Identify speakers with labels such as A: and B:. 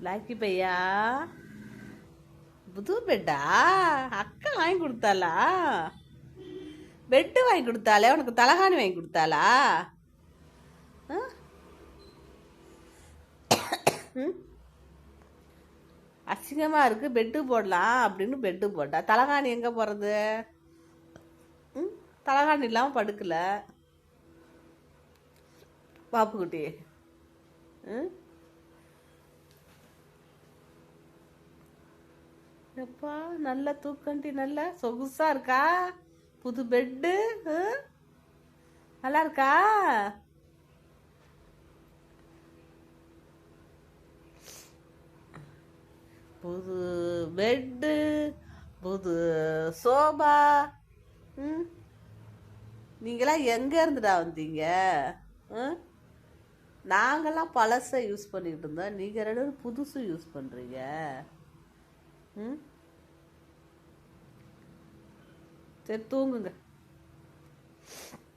A: Blackie பையா, புது பெட்டா? அக்கா வாங்கி கொடுத்தாளா? பெட்டு வாங்கி கொடுத்தாலே, உனக்கு தலகாணி வாங்கி கொடுத்தாளா? அசிங்கமா இருக்கு, பெட்டு போடலாம் அப்படின்னு பெட்டு போட்டா, தலகாணி எங்க போறது? தலகாணி இல்லாம படுக்கல பாப்புக்குட்டி. எப்பா நல்ல தூக்கண்டி, நல்ல சொகுசா இருக்கா? புது பெட்டு நல்லா இருக்கா? புது பெட்டு, புது சோபா. நீங்களாம் எங்க இருந்துடா வந்தீங்க? நாங்கெல்லாம் பழசை யூஸ் பண்ணிக்கிட்டு இருந்தோம், நீங்க ரெண்டு பேரும் புதுசு யூஸ் பண்றீங்க. சரி தூங்குங்க.